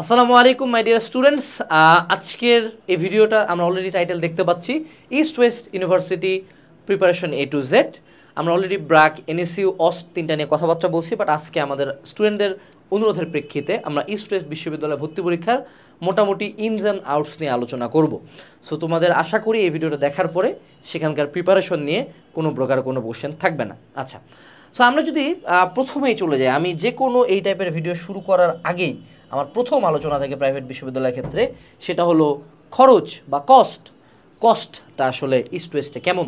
আসসালামু আলাইকুম my dear students. আজকের এই ভিডিওটা আমরা অলরেডি টাইটেল দেখতে পাচ্ছি, east West university preparation A to Z. আমরা অলরেডি ব্র্যাক, এনএসইউ, অস্ট তিনটা নিয়ে কথাবার্তা বলছি, বাট আজকে আমাদের স্টুডেন্টদের অনুরোধের প্রেক্ষিতে আমরা ইস্ট ওয়েস্ট বিশ্ববিদ্যালয় ভর্তি পরীক্ষার মোটামুটি ইনস অ্যান্ড আউটস নিয়ে আলোচনা করব। সো তোমাদের আশা করি এই ভিডিওটা দেখার পরে সেখানকার প্রিপারেশন নিয়ে কোনো প্রকার কোনো কোশ্চেন থাকবে না। আচ্ছা, সো আমরা যদি প্রথমেই চলে যাই, আমি যে কোনো এই টাইপের ভিডিও শুরু করার আগেই আমার প্রথম আলোচনা থাকে প্রাইভেট বিশ্ববিদ্যালয়ের ক্ষেত্রে, সেটা হলো খরচ বা কস্টটা আসলে ইস্ট ওয়েস্টে কেমন।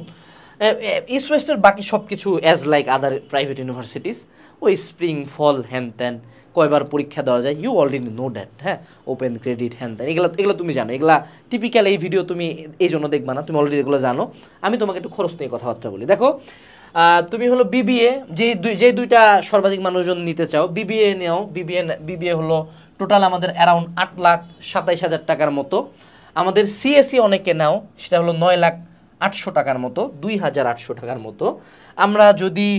ইস্ট ওয়েস্টের বাকি সব কিছু as like other private universities, ওই স্প্রিং ফল হ্যান ত্যান, কয়বার পরীক্ষা দেওয়া যায়, ইউ অলরেডি নো দ্যাট। হ্যাঁ, ওপেন ক্রেডিট হ্যান ত্যান, এগুলো তুমি জানো, এগুলা টিপিক্যাল এই ভিডিও তুমি এই জন্য দেখবা না, তুমি অলরেডি এগুলো জানো। আমি তোমাকে একটু খরচ নিয়ে কথাবার্তা বলি। দেখো, তুমি হলো বিবিএ, যে দুইটা সর্বাধিক মানুষজন নিতে চাও, বিবিএ নেও। বিবিএ হলো টোটাল আমাদের অ্যারাউন্ড 8,27,000 টাকার মতো। আমাদের সিএসসি অনেকে নাও, সেটা হলো 9,08,000 টাকার মতো, 2,800 টাকার মতো। আমরা যদি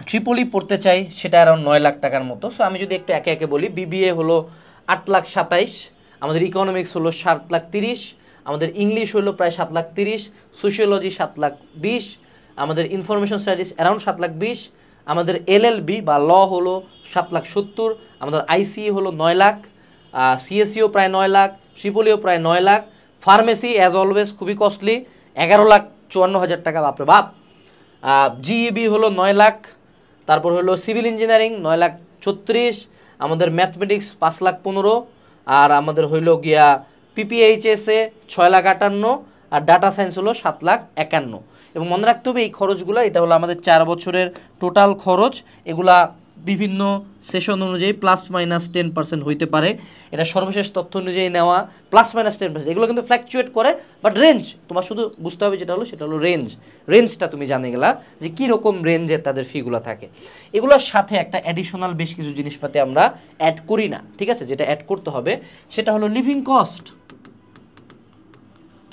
ট্রিপলি পড়তে চাই সেটা অ্যারাউন্ড 9 লাখ টাকার মতো। সো আমি যদি একটু একে একে বলি, বিবিএ হলো 8,27,000, আমাদের ইকোনমিক্স হলো 7,30,000, আমাদের ইংলিশ হলো প্রায় 7,30,000, সোশিওলজি 7,20,000, আমাদের ইনফরমেশন স্টাডিজ অ্যারাউন্ড 7,20,000, আমাদের এলএলবি বা ল হলো 7,70,000, আমাদের আইসি হলো 9 লাখ, সিএসসিও প্রায় 9 লাখ, ট্রিপলিও প্রায় 9 লাখ, ফার্মেসি অ্যাজ অলওয়েজ খুবই কস্টলি, 11,54,000 টাকা, বাপরে বাপ। জিইবি হলো 9 লাখ, তারপর হলো সিভিল ইঞ্জিনিয়ারিং 9,36,000, আমাদের ম্যাথমেটিক্স 5,15,000, আর আমাদের হইল গিয়া পিপিএইচএসে 6,58,000, আর ডাটা সায়েন্স হলো 7,51,000। এবং মনে রাখতে হবে এই খরচগুলো, এটা হলো আমাদের 4 বছরের টোটাল খরচ। এগুলা বিভিন্ন সেশন অনুযায়ী +-10% হইতে পারে, এটা সর্বশেষ তথ্য অনুযায়ী নেওয়া, +-10%। এগুলো কিন্তু ফ্ল্যাকচুয়েট করে, বাট রেঞ্জ তোমার শুধু বুঝতে হবে, যেটা হলো সেটা হলো রেঞ্জটা তুমি জানে গেলা যে কীরকম রেঞ্জে তাদের ফিগুলো থাকে। এগুলোর সাথে একটা অ্যাডিশনাল বেশ কিছু জিনিসপাতি আমরা অ্যাড করি না, ঠিক আছে? যেটা অ্যাড করতে হবে সেটা হলো লিভিং কস্ট।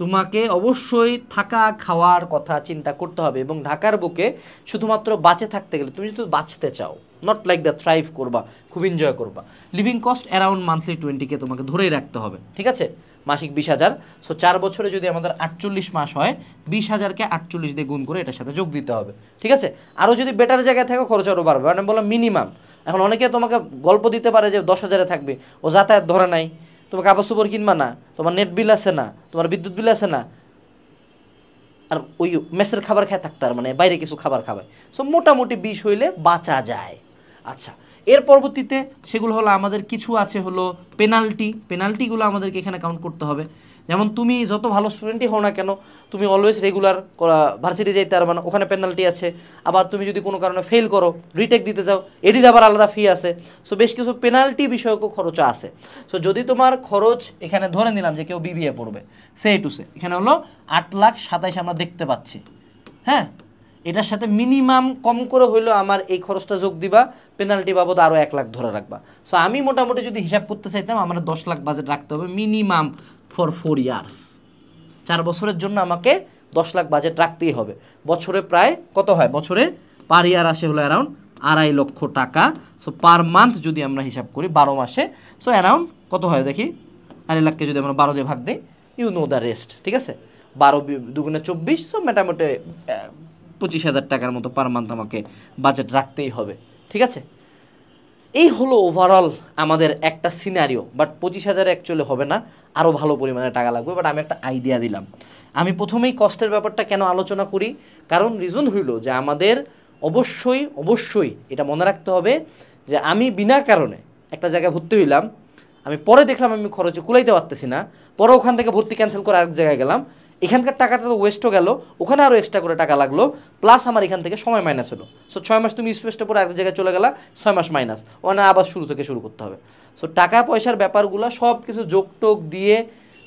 তোমাকে অবশ্যই থাকা খাওয়ার কথা চিন্তা করতে হবে, এবং ঢাকার বুকে শুধুমাত্র বাঁচে থাকতে গেলে, তুমি যদি বাঁচতে চাও, নট লাইক দ্য থ্রাইভ করবা, খুব এনজয় করবা, living cost around monthly 20K তোমাকে ধরেই রাখতে হবে, ঠিক আছে? মাসিক 20,000। সো 4 বছরে যদি আমাদের 48 মাস হয়, 20,000কে 48 দিয়ে গুণ করে এটার সাথে যোগ দিতে হবে, ঠিক আছে? আরও যদি বেটার জায়গায় থাকো খরচ আরও বাড়বে, মানে বলো মিনিমাম। এখন অনেকে তোমাকে গল্প দিতে পারে যে 10,000-এ থাকবে, ও যাতায়াত ধরে নাই, তোমার কাপড় চোপড় কিনবা না, তোমার নেট বিল আছে না, তোমার বিদ্যুৎ বিল আছে না, আর ওই মেসের খাবার খায় থাকতে, আর মানে বাইরে কিছু খাবার খাবে। সো মোটামুটি 20 হইলে বাঁচা যায়। আচ্ছা, এর পরবর্তীতে সেগুলো হলো আমাদের কিছু আছে হলো পেনাল্টিগুলো আমাদেরকে এখানে কাউন্ট করতে হবে। যেমন তুমি যত ভালো স্টুডেন্টই হও না কেন, তুমি অলওয়েজ রেগুলার ভার্সিটি যাইতে পারবে না, ওখানে পেনাল্টি আছে। আবার তুমি যদি কোনো কারণে ফেল করো, রিটেক দিতে যাও, এটির আবার আলাদা ফি আছে। সো বেশ কিছু পেনাল্টি বিষয়ক খরচ আছে। সো যদি তোমার খরচ এখানে ধরে নিলাম যে কেউ বিবিএ পড়বে, সে টু সে এখানে হলো 8,27,000 আমরা দেখতে পাচ্ছি। হ্যাঁ, এটার সাথে মিনিমাম কম করে হইলেও আমার এই খরচটা যোগ দিবা, পেনাল্টি বাবদ আরও 1 লাখ ধরে রাখবা। সো আমি মোটামুটি যদি হিসাব করতে চাইতাম, আমার 10 লাখ বাজেট রাখতে হবে মিনিমাম ফর 4 ইয়ার্স। 4 বছরের জন্য আমাকে 10 লাখ বাজেট রাখতেই হবে। বছরে প্রায় কত হয়? বছরে পার ইয়ার আসে হলো অ্যারাউন্ড 2.5 লক্ষ টাকা। সো পার মান্থ যদি আমরা হিসাব করি 12 মাসে, সো অ্যারাউন্ড কত হয় দেখি, 2.5 লাখকে যদি আমরা 12 দিয়ে ভাগ দিই, ইউ নো দ্য রেস্ট, ঠিক আছে? 12 দুগুণে 24, সো মোটামুটি 25,000 টাকার মতো পার মান্থ আমাকে বাজেট রাখতেই হবে, ঠিক আছে? এই হলো ওভারঅল আমাদের একটা সিনারিও। বাট 25,000 অ্যাকচুয়ালি হবে না, আরও ভালো পরিমাণে টাকা লাগবে। বাট আমি একটা আইডিয়া দিলাম। আমি প্রথমেই কস্টের ব্যাপারটা কেন আলোচনা করি, কারণ রিজন হইল যে আমাদের অবশ্যই এটা মনে রাখতে হবে যে আমি বিনা কারণে একটা জায়গায় ভর্তি হইলাম, আমি পরে দেখলাম আমি খরচে কুলাইতে পারতেছি না, পরে ওখান থেকে ভর্তি ক্যান্সেল করে আরেক জায়গায় গেলাম, এখানকার টাকাটা তো ওয়েস্টও গেল, ওখানে আরও এক্সট্রা করে টাকা লাগলো, প্লাস আমার এখান থেকে সময় মাইনাস হলো। সো 6 মাস তুমি ইস্ট পরে আরেক জায়গায় চলে গেলা, 6 মাস মাইনাস, ওখানে আবার শুরু থেকে শুরু করতে হবে। সো টাকা পয়সার ব্যাপারগুলো সব কিছু যোগ টোগ দিয়ে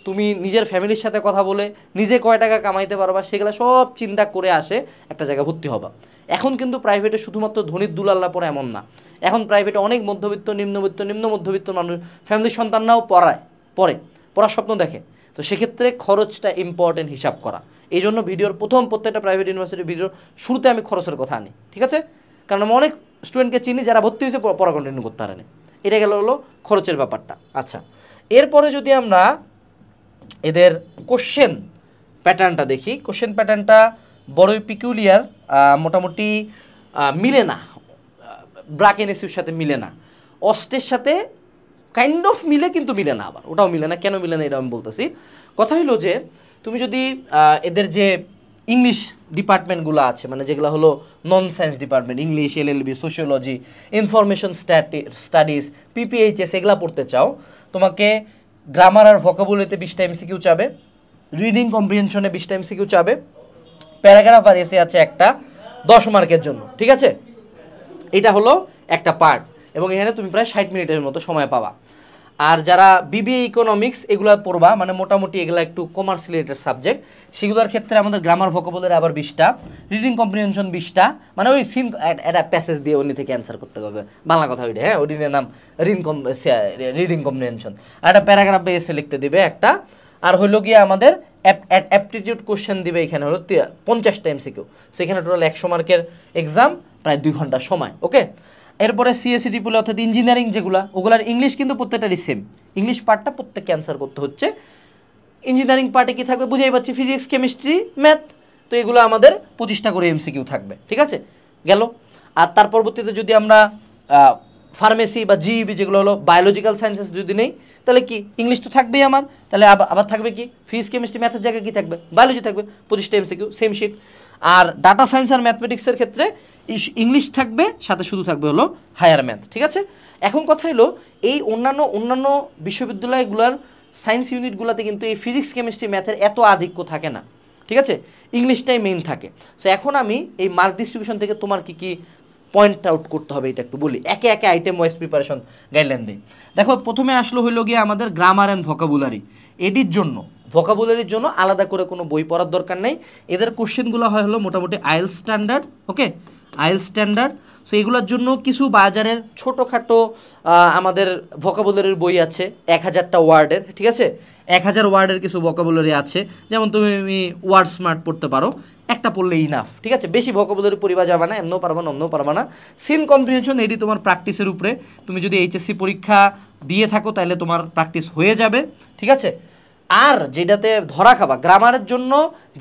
তুমি নিজের ফ্যামিলির সাথে কথা বলে নিজে কয় টাকা কামাইতে পারবা সেগুলো সব চিন্তা করে আসে একটা জায়গায় ভর্তি হবা। এখন কিন্তু প্রাইভেটে শুধুমাত্র ধনীর দুলাল্লা পড়ে এমন না, এখন প্রাইভেটে অনেক মধ্যবিত্ত, নিম্ন মধ্যবিত্ত মানুষ, ফ্যামিলির সন্তানরাও পড়ার স্বপ্ন দেখে। তো সেক্ষেত্রে খরচটা ইম্পর্টেন্ট হিসাব করা। এই জন্য ভিডিওর প্রত্যেকটা প্রাইভেট ইউনিভার্সিটির ভিডিওর শুরুতে আমি খরচের কথা আনি, ঠিক আছে? কারণ আমি অনেক স্টুডেন্টকে চিনি যারা ভর্তি হয়েছে পড়া কন্টিনিউ করতে পারেনি, এটা গেল হলো খরচের ব্যাপারটা। আচ্ছা, এরপরে যদি আমরা এদের কোশ্চেন প্যাটার্নটা দেখি, কোশ্চেন প্যাটার্নটা বড়ই পিকুলিয়ার, মোটামুটি মিলে না, ব্রাক এনএসইউর সাথে মিলে না, অস্টের সাথে কাইন্ড অফ মিলে কিন্তু মিলে না, আবার ওটাও মিলে না। কেন মিলে না এটা আমি বলতেছি। কথা হলো যে তুমি যদি এদের যে ইংলিশ ডিপার্টমেন্টগুলো আছে, মানে যেগুলো হলো non science department, English, LLB, sociology, information studies, PPHS, এগুলা পড়তে চাও, তোমাকে গ্রামার আর ভোকাবুলারিতে 20টা এমসিকিউ চাবে, রিডিং কম্প্রিহেনশনে 20টা এমসিকিউ চাবে, প্যারাগ্রাফ আর এসে আছে একটা 10 মার্কের জন্য, ঠিক আছে? এটা হলো একটা পার্ট, এবং এখানে তুমি প্রায় 60 মিনিটের মতো সময় পাবা। আর যারা বিবিএ ইকোনমিক্স এগুলো পড়বা, মানে মোটামুটি এগুলো একটু কমার্স রিলেটেড সাবজেক্ট, সেগুলোর ক্ষেত্রে আমাদের গ্রামার ভোকাবুলারি আবার 20টা, রিডিং কম্প্রিহেনশন 20টা, মানে ওই সিন একটা প্যাসেজ দিয়ে উনি থেকে অ্যান্সার করতে হবে, বাংলা কথা ওইটা, হ্যাঁ, ওইটার নাম রিডিং কম্প্রিহেনশন। আর একটা প্যারাগ্রাফ এসে লিখতে দিবে একটা, আর হইলো গিয়ে আমাদের অ্যাপটিটিউড কোশ্চেন দিবে, এখানে হলো 50টা এমসিকিউ, সেখানে টোটাল 100 মার্কের এক্সাম, প্রায় 2 ঘন্টা সময়, ওকে? এরপরে সিএসসি ট্রিপল অর্থাৎ ইঞ্জিনিয়ারিং যেগুলো, ওগুলার ইংলিশ কিন্তু প্রত্যেকটারই সেম, ইংলিশ পার্টটা প্রত্যেককে অ্যান্সার করতে হচ্ছে। ইঞ্জিনিয়ারিং পার্টে কি থাকবে বুঝেই পাচ্ছি, ফিজিক্স, কেমিস্ট্রি, ম্যাথ, তো এগুলো আমাদের 25টা করে এমসিকিউ থাকবে, ঠিক আছে? গেল। আর তার পরবর্তীতে যদি আমরা ফার্মেসি বা জিইবি যেগুলো হলো বায়োলজিক্যাল সায়েন্সেস যদি নেই, তাহলে কি ইংলিশ তো থাকবেই আমার, তাহলে আবার থাকবে কি ফিজিক্স, কেমিস্ট্রি, ম্যাথের জায়গায় কি থাকবে, বায়োলজি থাকবে, 25টা এমসিকিউ, সেম শিট। আর ডাটা সায়েন্স আর ম্যাথমেটিক্সের ক্ষেত্রে ইংলিশ থাকবে, সাথে শুধু থাকবে হলো হায়ার ম্যাথ, ঠিক আছে? এখন কথা হলো এই অন্যান্য বিশ্ববিদ্যালয়গুলোর সায়েন্স ইউনিটগুলোতে কিন্তু এই ফিজিক্স, কেমিস্ট্রি, ম্যাথের এত আধিক্য থাকে না, ঠিক আছে? ইংলিশটাই মেইন থাকে। সো এখন আমি এই মার্ক ডিস্ট্রিবিউশন থেকে তোমার কি কি পয়েন্ট আউট করতে হবে এটা একটু বলি, একে একে আইটেম ওয়াইজ প্রিপারেশন গাইডলাইন দিই। দেখো, প্রথমে আসলো হইলো গিয়ে আমাদের গ্রামার অ্যান্ড ভোকাবুলারি। এটির জন্য, ভোকাবুলারির জন্য আলাদা করে কোনো বই পড়ার দরকার নেই। এদের কোশ্চেনগুলো হয় হলো মোটামুটি IELTS standard, okay? IELTS standard. So এগুলোর জন্য কিছু বাজারের ছোটোখাটো আমাদের ভোকাবুলারির বই আছে 1000টা ওয়ার্ডের, ঠিক আছে? 1000 ওয়ার্ডের কিছু ভোকাবুলারি আছে, যেমন তুমি ওয়ার্ড স্মার্ট পড়তে পারো, একটা পড়লে ইনাফ, ঠিক আছে? বেশি ভোকাবুলারি পড়িবা যাবে না, এমনও পারবা না, অন্যও পারবা না। সিন কম্প্রিহেনশন এটি তোমার প্র্যাকটিসের উপরে, তুমি যদি এইচএসসি পরীক্ষা দিয়ে থাকো তাহলে তোমার প্র্যাকটিস হয়ে যাবে, ঠিক আছে? আর যেটাতে ধরা খাবা, গ্রামারের জন্য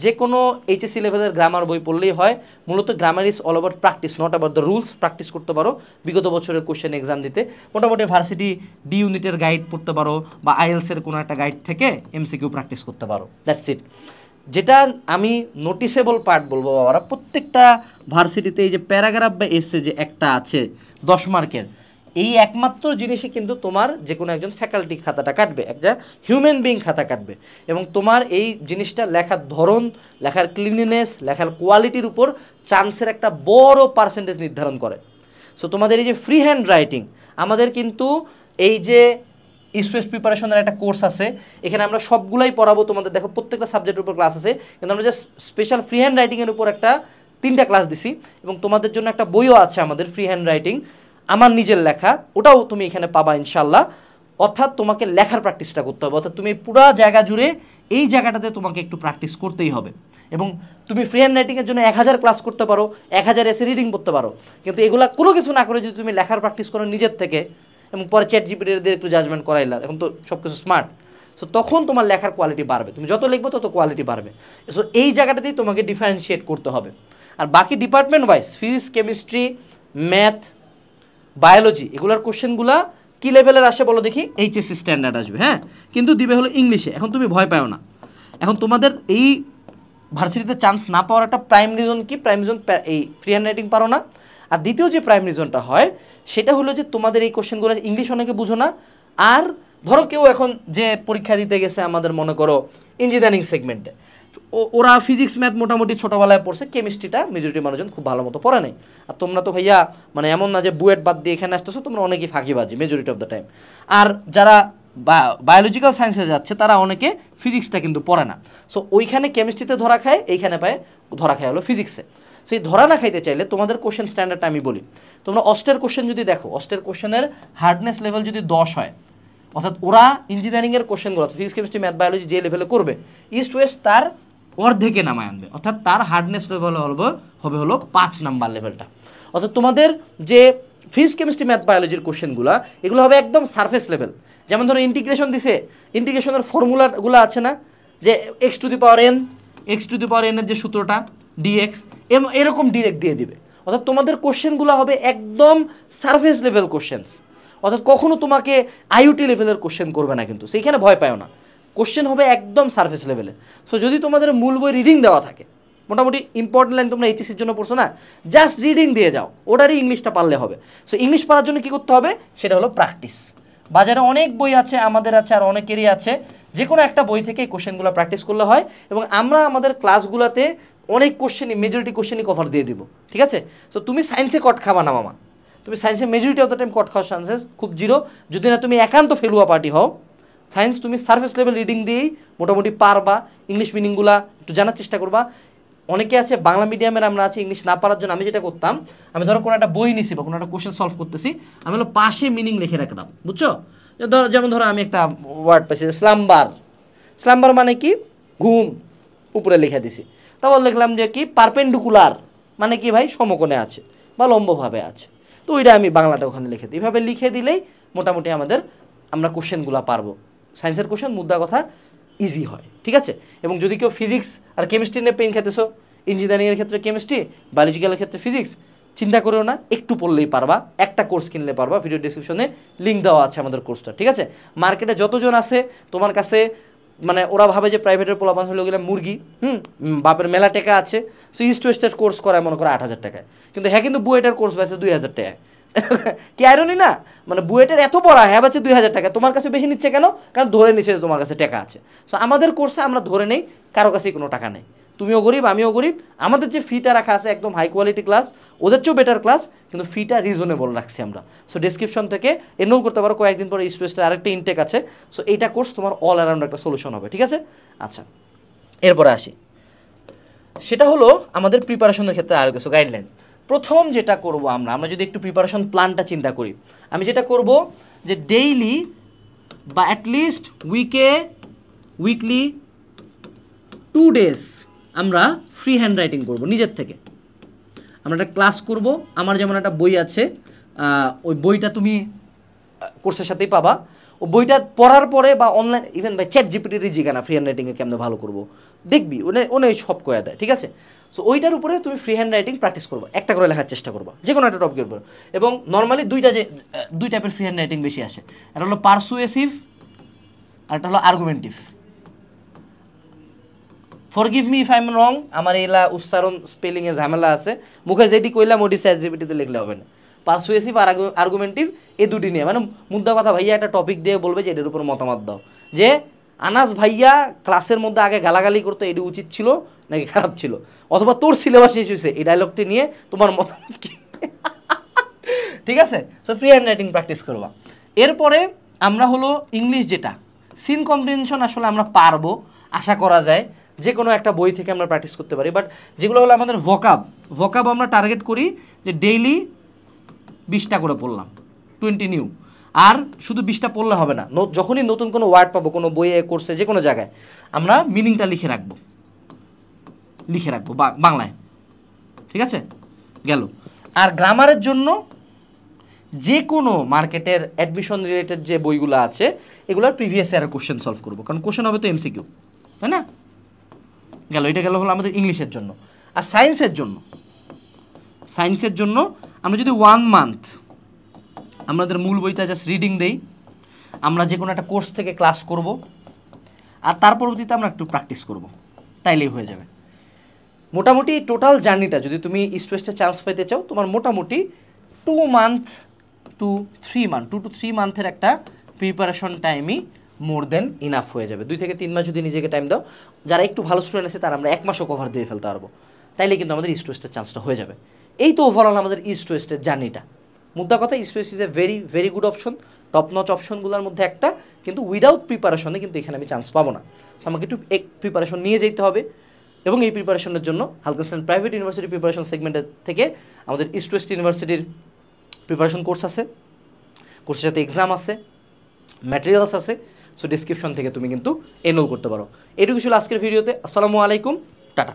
যে কোনো এইচএসসি লেভেলের গ্রামার বই পড়লেই হয়। মূলত grammar is all over practice, not about the rules. Practice করতে পারো বিগত বছরের কোশ্চেন এক্সাম দিতে। মোটামুটি ভার্সিটি ডি ইউনিটের গাইড পড়তে পারো, বা আইএলসের কোনো একটা গাইড থেকে এমসিকিউ প্র্যাকটিস করতে পারো, দ্যাটস ইট। যেটা আমি নোটিসেবল পার্ট বলবো বাবারা, প্রত্যেকটা ভার্সিটিতে এই যে প্যারাগ্রাফ বা এসে যে একটা আছে 10 মার্কের, এই একমাত্র জিনিসই কিন্তু তোমার যে কোনো একজন ফ্যাকাল্টি খাতাটা কাটবে, একটা হিউম্যান বিইং খাতা কাটবে, এবং তোমার এই জিনিসটা লেখার ধরন, লেখার ক্লিনিনেস, লেখার কোয়ালিটির উপর চান্সের একটা বড় পার্সেন্টেজ নির্ধারণ করে। সো তোমাদের এই যে ফ্রি হ্যান্ড রাইটিং, আমাদের কিন্তু এই যে ইস্ট প্রিপারেশনের একটা কোর্স আছে, এখানে আমরা সবগুলাই পড়াবো তোমাদের। দেখো, প্রত্যেকটা সাবজেক্টের উপর ক্লাস আছে, কিন্তু আমরা জাস্ট স্পেশাল ফ্রি হ্যান্ড রাইটিংয়ের উপর একটা 3টা ক্লাস দিছি, এবং তোমাদের জন্য একটা বইও আছে আমাদের ফ্রি হ্যান্ড রাইটিং, আমার নিজের লেখা, ওটাও তুমি এখানে পাবা ইনশাল্লাহ। অর্থাৎ তোমাকে লেখার প্র্যাকটিসটা করতে হবে, অর্থাৎ তুমি পুরো জায়গা জুড়ে এই জায়গাটাতে তোমাকে একটু প্র্যাকটিস করতেই হবে। এবং তুমি ফ্রি হ্যান্ড রাইটিংয়ের জন্য 1000 ক্লাস করতে পারো, 1000 এসে রিডিং করতে পারো, কিন্তু এগুলা কোনো কিছু না করে যদি তুমি লেখার প্র্যাকটিস করো নিজের থেকে, এবং পরে চ্যাট জিপিটিদের একটু জাজমেন্ট করাইলা, এখন তো সব কিছু স্মার্ট, সো তখন তোমার লেখার কোয়ালিটি বাড়বে, তুমি যত লিখবে তত কোয়ালিটি বাড়বে। সো এই জায়গাটাতেই তোমাকে ডিফারেন্সিয়েট করতে হবে। আর বাকি department wise physics, chemistry, math, biology, এগুলোর কোশ্চেনগুলো কী লেভেলের আসে বলো দেখি? এইচএসসি স্ট্যান্ডার্ড আসবে, হ্যাঁ, কিন্তু দিবে হলো ইংলিশে। এখন তুমি ভয় পাও না। এখন তোমাদের এই ভার্সিটিতে চান্স না পাওয়ার একটা প্রাইম রিজন কি? প্রাইম রিজন এই ফ্রি হ্যান্ড রাইটিং পারো না। আর দ্বিতীয় যে প্রাইম রিজনটা হয় সেটা হলো যে তোমাদের এই কোশ্চেনগুলোর ইংলিশ অনেকে বুঝো না। আর ধরো কেউ এখন যে পরীক্ষা দিতে গেছে আমাদের মনে করো ইঞ্জিনিয়ারিং সেগমেন্টে, ওরা ফিজিক্স ম্যাথ মোটামুটি ছোটোবেলায় পড়ছে, কেমিস্ট্রিটা মেজরিটি মানুষজন খুব ভালো মতো পড়ে নাই। আর তোমরা তো ভাইয়া মানে এমন না যে বুয়েট বাদ দিয়ে এখানে আসতেছো, তোমরা অনেকেই ফাঁকিবাজি মেজরিটি অফ দ্য টাইম। আর যারা বায়োলজিক্যাল সায়েন্সে যাচ্ছে তারা অনেকে ফিজিক্সটা কিন্তু পড়ে না। সো ওইখানে কেমিস্ট্রিতে ধরা খায়, এইখানে পায় ধরা খায় হলো ফিজিক্সে। সেই ধরা না খাইতে চাইলে তোমাদের কোশ্চেন স্ট্যান্ডার্ডটা আমি বলি। তোমরা অস্টের কোশ্চেন যদি দেখো, অস্টের কোশ্চেনের হার্ডনেস লেভেল যদি 10 হয়, অর্থাৎ ওরা ইঞ্জিনিয়ারিংয়ের কোশ্চেনগুলো ফিজিক্স, কেমিস্ট্রি, ম্যাথ, বায়োলজি যে লেভেলে করবে, ইস্ট ওয়েস্ট তার অর্ধেকে নামায় আনবে, অর্থাৎ তার হার্ডনেস লেভেল হবে হলো 5 নাম্বার লেভেলটা। অর্থাৎ তোমাদের যে ফিজিক্স কেমিস্ট্রি ম্যাথ বায়োলজির কোশ্চেনগুলো এগুলো হবে একদম সারফেস লেভেল। যেমন ধরো ইন্টিগ্রেশন দিছে, ইন্টিগ্রেশনের ফর্মুলাগুলো আছে না, যে x to the power N এর যে সূত্রটা ডিএক্স, এরকম ডিরেক্ট দিয়ে দিবে। অর্থাৎ তোমাদের কোশ্চেনগুলো হবে একদম সারফেস লেভেল কোশ্চেন্স, অর্থাৎ কখনো তোমাকে আইওটি লেভেলের কোশ্চেন করবে না, কিন্তু সেইখানে ভয় পাও না, কোশ্চেন হবে একদম সারফেস লেভেলে। সো যদি তোমাদের মূল বই রিডিং দেওয়া থাকে, মোটামুটি ইম্পর্টেন্ট লাইন তোমরা এইচএসির জন্য পড়ছো না, জাস্ট রিডিং দিয়ে যাও, ওটারই ইংলিশটা পারলে হবে। সো ইংলিশ পড়ার জন্য কী করতে হবে, সেটা হলো প্র্যাকটিস। বাজারে অনেক বই আছে, আমাদের আছে, আর অনেকেরই আছে, যে কোনো একটা বই থেকে এই কোশ্চেনগুলো প্র্যাকটিস করলে হয়। এবং আমরা আমাদের ক্লাসগুলোতে অনেক কোশ্চেনই, মেজরিটি কোশ্চেনই কভার দিয়ে দিব, ঠিক আছে? সো তুমি সায়েন্সে কট খাবা না মামা, তুমি সায়েন্সে মেজরিটি অফ দ্য টাইম কট খাওয়ার চান্সেস খুব জিরো, যদি না তুমি একান্ত ফেলুয়া পার্টি হও। সায়েন্স তুমি সার্ফেস লেভেল রিডিং দিয়েই মোটামুটি পারবা, ইংলিশ মিনিংগুলা একটু জানার চেষ্টা করবা। অনেকে আছে বাংলা মিডিয়ামের, আমরা আছে ইংলিশ না পারার জন্য আমি যেটা করতাম, আমি ধরো কোনো একটা বই নিছি বা কোনো একটা কোশ্চেন সলভ করতেছি, আমি হলো পাশে মিনিং লিখে রাখতাম, বুঝছো? যেমন ধরো আমি একটা ওয়ার্ড পাইছি স্লাম্বার মানে কি, ঘুম, উপরে লিখে দিছি। তারপর লিখলাম যে কি পারপেন্ডিকুলার মানে কি ভাই, সমকোণে আছে বা লম্বভাবে আছে, তো ওইটা আমি বাংলাটা ওখানে লিখে দিই। এভাবে লিখে দিলেই মোটামুটি আমরা কোশ্চেনগুলো পারবো। সায়েন্সের কোশ্চেন মুদ্রা কথা ইজি হয়, ঠিক আছে? এবং যদি কেউ ফিজিক্স আর কেমিস্ট্রি নিয়ে পেন খেতেছো, ইঞ্জিনিয়ারিংয়ের ক্ষেত্রে কেমিস্ট্রি, বায়োলজিক্যালের ক্ষেত্রে ফিজিক্স, চিন্তা করেও না, একটু পড়লেই পারবা, একটা কোর্স কিনলে পারবা। ভিডিও ডিসক্রিপশনে লিঙ্ক দেওয়া আছে আমাদের কোর্সটা, ঠিক আছে? মার্কেটে যতজন আছে তোমার কাছে, মানে ওরা ভাবে যে প্রাইভেটের পোলাপান হলো গেলে মুরগি, বাপের মেলা টাকা আছে, সো ইস্ট ওয়েস্টের কোর্স করায় মনে করো 8,000 টাকায়, কিন্তু হ্যাঁ কিন্তু বুয়েটের কোর্স পাইছে 2,000 টাকায়। কি আইরনি না, মানে বুয়েটের এত পড়া, হ্যাঁ বাচ্চা 2,000 টাকা, তোমার কাছে বেশি নিচ্ছে কেন? কারণ ধরে নিচ্ছে তোমার কাছে টাকা আছে। সো আমাদের কোর্সে আমরা ধরে নেই কারো কাছেই কোনো টাকা নেই, তুমিও গরিব আমিও গরিব, আমাদের যে ফিটা রাখা আছে একদম হাই কোয়ালিটি ক্লাস, ওদের চেয়েও বেটার ক্লাস, কিন্তু ফিটা রিজনেবল রাখছি আমরা। সো ডেসক্রিপশন থেকে এনরোল করতে পারো, কয়েকদিন পরে ইস্ট ওয়েস্টের আরেকটা ইনটেক আছে, সো এইটা কোর্স তোমার অল অ্যারাউন্ড একটা সলিউশন হবে, ঠিক আছে? আচ্ছা, এরপরে আসি, সেটা হলো আমাদের প্রিপারেশনের ক্ষেত্রে আরও কিছু গাইডলাইন। প্রথম যেটা করব আমরা যদি একটু প্রিপারেশন প্ল্যানটা চিন্তা করি, আমি যেটা করব যে ডেইলি বা অ্যাটলিস্ট উইকলি 2 days আমরা ফ্রি হ্যান্ড রাইটিং করবো নিজের থেকে। আমরা একটা ক্লাস করব, আমার যেমন একটা বই আছে, ওই বইটা তুমি কোর্সের সাথেই পাবা। ও বইটা পড়ার পরে বা অনলাইন ইভেন বাই চ্যাট জিপিটির জিজ্ঞানা ফ্রি হ্যান্ড রাইটিংয়ে কেমন ভালো করবো, দেখবি ওনে সব কয়া দেয়, ঠিক আছে? সো ওইটার উপরে তুমি ফ্রি হ্যান্ড রাইটিং প্র্যাকটিস করবো, একটা করে লেখার চেষ্টা করবা যে কোনো একটা টপিকের উপর। এবং নর্মালি দুই টাইপের ফ্রি হ্যান্ড রাইটিং বেশি আসে, একটা হলো পারসুয়েসিভ আর একটা হলো argumentative. Forgive me if I am wrong, আমার এলা উচ্চারণ স্পেলিংয়ে ঝামেলা আছে, মুখে যেটি কইলাম ওটি চ্যাট জিপিটিতে লিখলে হবে না। পারসুয়েসিভ আর আর্গুমেন্টিভ এই দুটি নিয়ে, মানে মুদ্রা কথা ভাইয়া একটা টপিক দিয়ে বলবে যে এটার উপর মতামত দাও, যে আনাস ভাইয়া ক্লাসের মধ্যে আগে গালাগালি করতো, এটি উচিত ছিল নাকি খারাপ ছিল, অথবা তোর সিলেবাস শেষ হয়েছে, এই ডায়লগটি নিয়ে তোমার মতামত কি, ঠিক আছে? So free hand writing practice করবা। এরপরে আমরা হলো ইংলিশ, যেটা সিন কম্প্রিহেনশন আসলে আমরা পারবো আশা করা যায়, যে কোনো একটা বই থেকে আমরা প্র্যাকটিস করতে পারি। বাট যেগুলো হলো আমাদের ভোকাব আমরা টার্গেট করি যে ডেইলি 20টা করে পড়লাম, 20 নিউ। আর শুধু 20টা পড়লে হবে না, যখনই নতুন কোনো ওয়ার্ড পাবো কোনো বইয়ে, কোর্সে, যে কোনো জায়গায়, আমরা মিনিংটা লিখে রাখবো বাংলায়, ঠিক আছে? গেল। আর গ্রামারের জন্য যে কোনো মার্কেটের অ্যাডমিশন রিলেটেড যে বইগুলো আছে, এগুলোর প্রিভিয়াস ইয়ারের কোশ্চেন সলভ করবো, কারণ কোশ্চেন হবে তো এমসিকিউ, তাই না? গেল, এটা গেল হলো আমাদের ইংলিশের জন্য। আর সায়েন্সের জন্য আমরা যদি 1 month আমাদের মূল বইটা জাস্ট রিডিং দেই, আমরা যে কোনো একটা কোর্স থেকে ক্লাস করব, আর তার পরবর্তীতে আমরা একটু প্র্যাকটিস করব, তাইলেই হয়ে যাবে। মোটামুটি টোটাল জার্নিটা যদি তুমি ইস্ট ওয়েস্টে চান্স পেতে চাও, তোমার মোটামুটি 2 to 3 মান্থের একটা প্রিপারেশন টাইমই মোর দেন ইনাফ হয়ে যাবে। 2 থেকে 3 মাস যদি নিজেকে টাইম দাও, যারা একটু ভালো স্টুডেন্ট আছে তারা আমরা 1 মাসও কভার দিয়ে ফেলতে পারবো, তাইলে কিন্তু আমাদের ইস্ট ওয়েস্টের চান্সটা হয়ে যাবে। এই তো ওভারঅল আমাদের ইস্ট ওয়েস্টের জার্নিটা। মুদ্রা কথা, east west is a very very good option, top notch অপশনগুলোর মধ্যে একটা, কিন্তু উইদাউট প্রিপারেশনে কিন্তু এখানে আমি চান্স পাবো না। সো আমাকে একটু প্রিপারেশন নিয়ে যেতে হবে, এবং এই প্রিপারেশনের জন্য হালকা ইসলাম প্রাইভেট ইউনিভার্সিটি প্রিপারেশন সেগমেন্টের থেকে আমাদের ইস্ট ওয়েস্ট ইউনিভার্সিটির প্রিপারেশন কোর্স আছে, কোর্সের সাথে এক্সাম আছে, ম্যাটেরিয়ালস আছে। সো ডিসক্রিপশন থেকে তুমি কিন্তু এনরোল করতে পারো। এটুকু ছিল আজকের ভিডিওতে। আসসালামু আলাইকুম, টাটা।